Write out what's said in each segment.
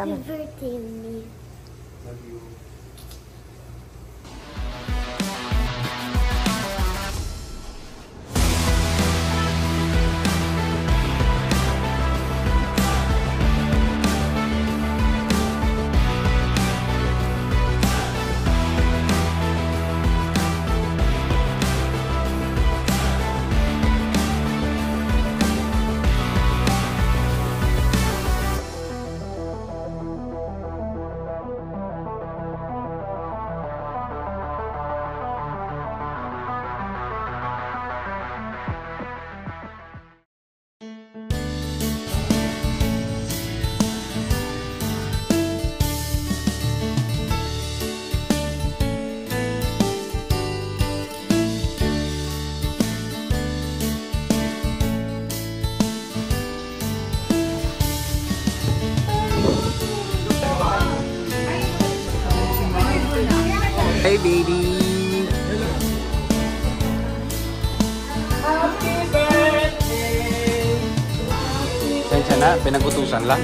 Happy birthday, me. Love you. Hey baby! Happy birthday! Sensya na, pinag-utusan lang.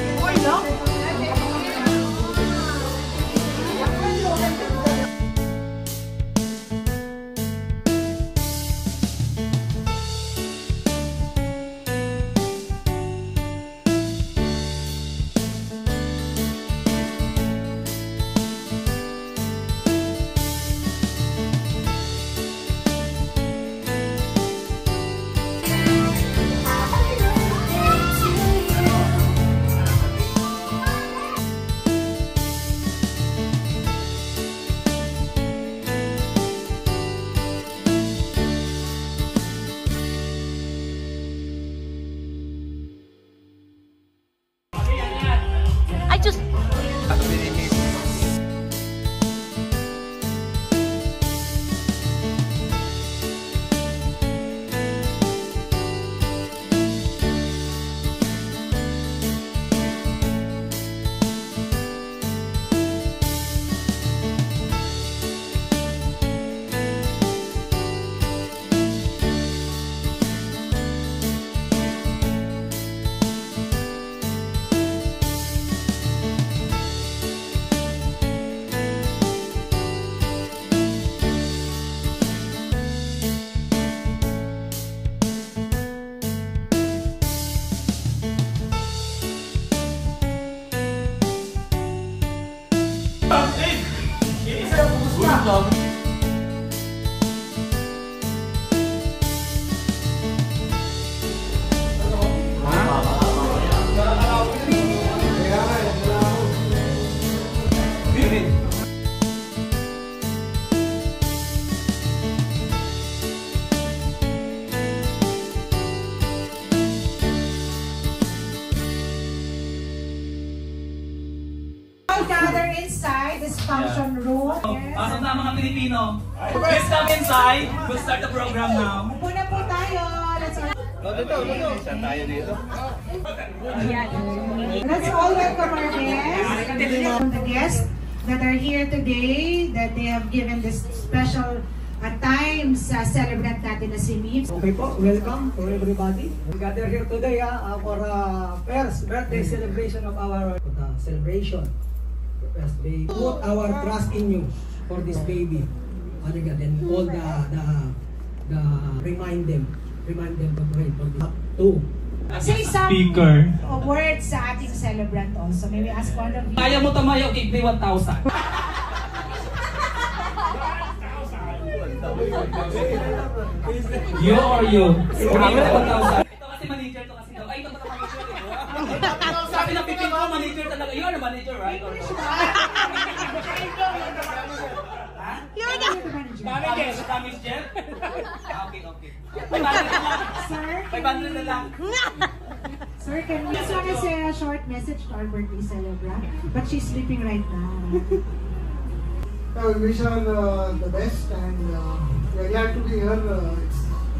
Gather inside this function room. Pasok na mga Pilipino. Let's come inside. We'll start the program now. Muna po tayo. Let's all welcome our guests. The guests that are here today, that they have given this special time sa celebrant natin na si Mims. Okay po, welcome to everybody. We gather here today for first birthday celebration of our celebration. First baby. Put our trust in you for this baby. And all the remind them to pray for the two. Say some words sa ating celebrant also. May we ask one of you? Kaya mo tamayo, give me 1,000. You or you? Okay, 1,000. Ito kasi manager to kasi daw. Ay, ito ba manager? Sabi ng pipin ko, manager talaga. You are the manager, right? You're the manager. Manager? Okay. 500 na lang. Sir, 500 na lang. Sir, can we just want to say a short message to our birthday celebrant? But she's sleeping right now. We wish her the best, and we're glad to be here.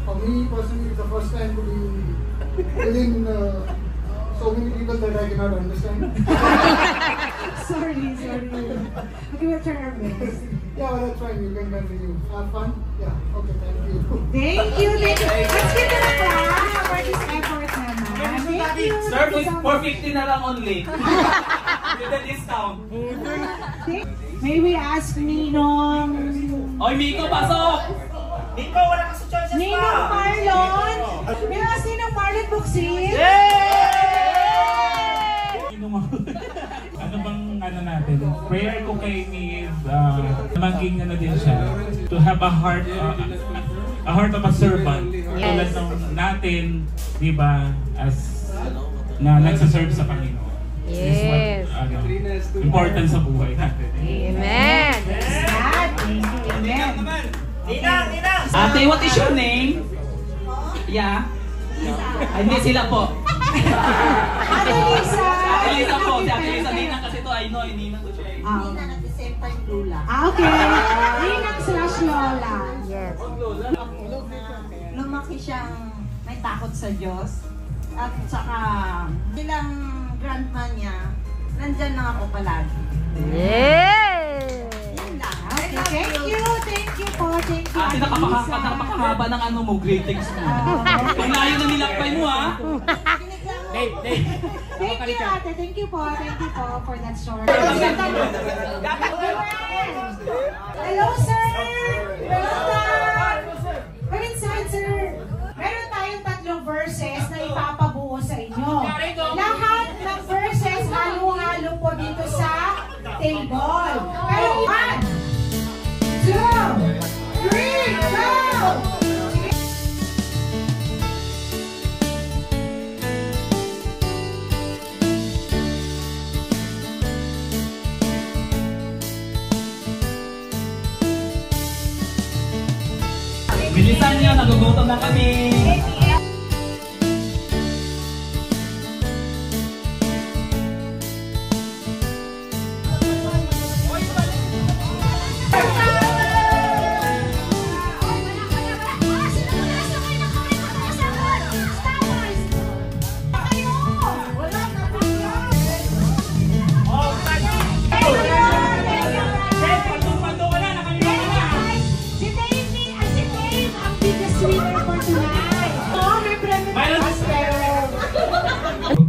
For me personally, it's the first time to be within so many people that I cannot understand. Sorry. Okay, we'll try our best. Yeah, well, that's fine. You can continue. Have fun. Yeah. Okay. Thank you. Thank you. Let's give it a clap for this effort naman. Thank you. Sir, 450 na lang only. With the discount. May we ask Ninong... Oy, Miko, pasok! Ninong Marlon! May ask Ninong Marlon buksin? Ano bang ano natin? Prayer ko kay Niv, maging ano din siya, to have a heart of a servant. Tulad ng natin, di ba, as na nagsaserve sa Panginoon. Is what, important sa buhay natin. Amen. Amen. Ate, what is your name? Yeah? Ay, hindi sila po. Ate Lisa! Ate Lisa po, si Ate Lisa. Ninang kasi to, I know, ninang ko siya. Ninang at the same time Lula. Okay. Ninang slash Lola. Yes. Lumaki siyang may takot sa Diyos. At saka bilang grandma niya, nandyan lang ako palagi. Yes. Yun lang. Okay, thank you po, thank you. Ate, napakahaba ng ano mo, greetings mo. Ang layo na nilakbay mo, ha? Thank you, ate. Thank you po for that short. Hello, sir! Welcome! Come inside, sir. Meron tayong 3 verses na ipapabuo sa inyo. Lahat ng verses halo-halo po dito sa table. Pero 1, 2, 3, go! Bilisan niyo, nagugutom na kami.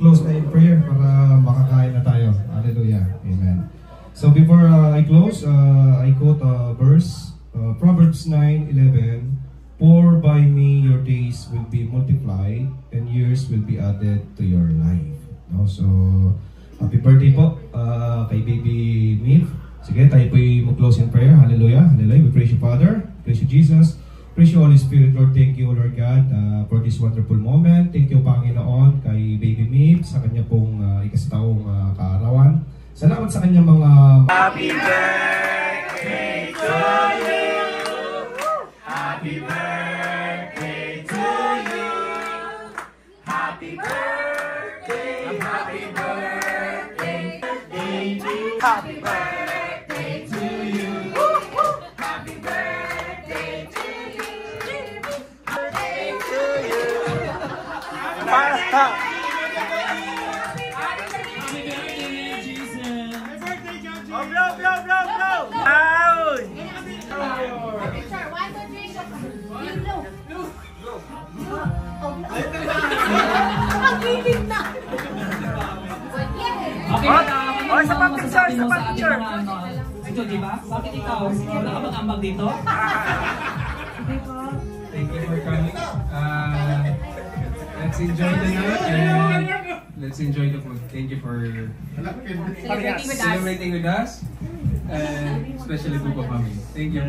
Close na in prayer para makakain na tayo. Hallelujah. Amen. So before I close, I quote a verse, Proverbs 9:11. For by me your days will be multiplied and years will be added to your life. No? So, happy birthday po kay baby Miv. Sige, tayo po'y mag-close in prayer. Hallelujah. Hallelujah. We praise you, Father. Praise you, Jesus. Praise you, Holy Spirit, Lord. Thank you, Lord God, for this wonderful moment. Thank you, Panginoon, kay Baby Miv, sa kanya pong ikasataong kaarawan. Salamat sa kanya mga... Happy birthday to you! Happy birthday to you! Happy birthday! Happy birthday! Happy birthday to you! Happy birthday to you! Birthday to you! Okay, sa picture. Ito, di ba? Bakit ikaw? Wala ka bang ambag dito? Thank you for coming. Let's enjoy the night and let's enjoy the food. Thank you for celebrating with us, and especially Buko family. Thank you.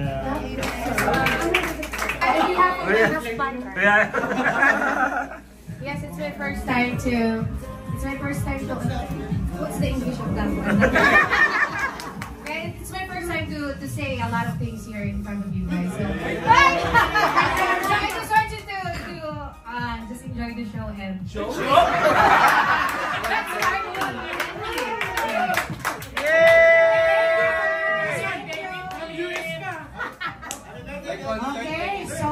Yes, it's my first time to. What's the English of that one? It's my first time to say a lot of things here in front of you guys. So, I just want you to just enjoy the show and. That's what I'm doing. Okay, so...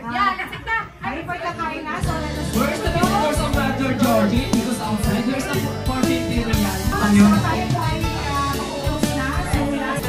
Yeah, lasik na! Ay, pagkakain na, so let us... Where's the pictures of Brother Georgie? Because outside, there's the 450 real. So tayo po ay mag-close na. So last...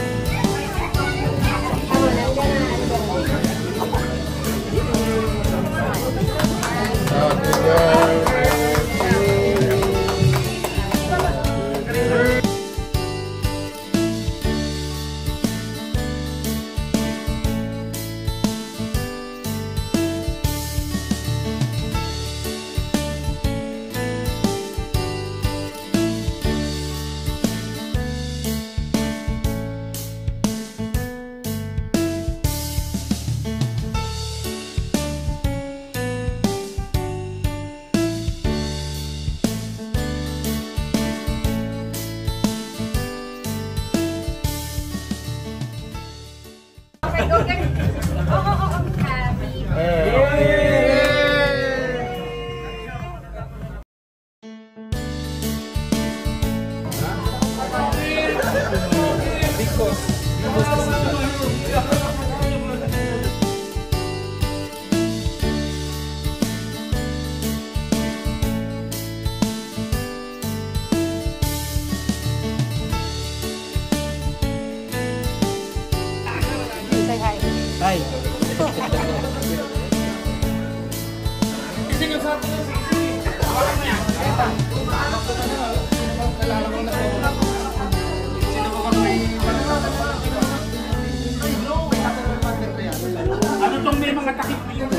Ano tong may mga takip dito?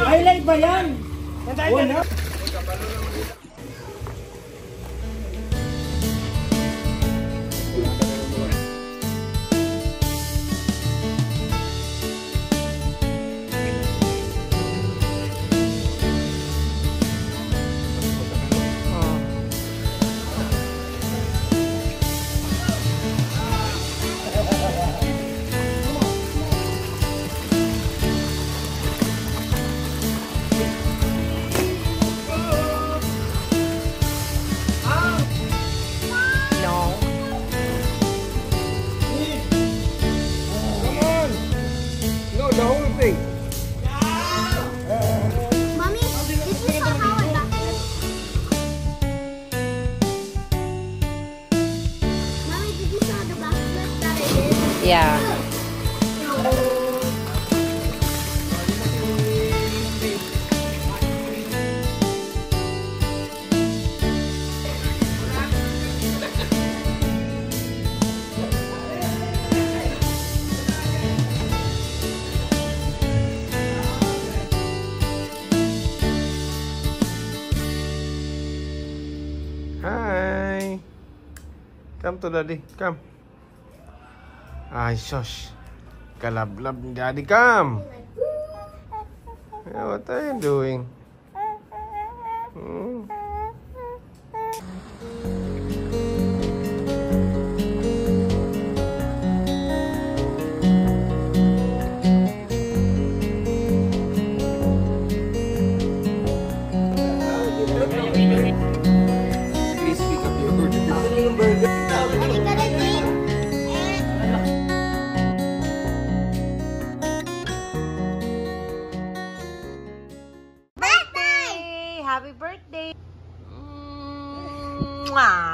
Highlight ba yan? Wala. The whole thing. Mommy, did you saw how I got this? Mommy, did you saw the backflip that I did? Yeah. Hi. Come to daddy. Come. Ay, shush. Kalablab ni daddy. Come. Yeah, what are you doing? Please pick up your order. Birthday! Happy birthday! Mwah!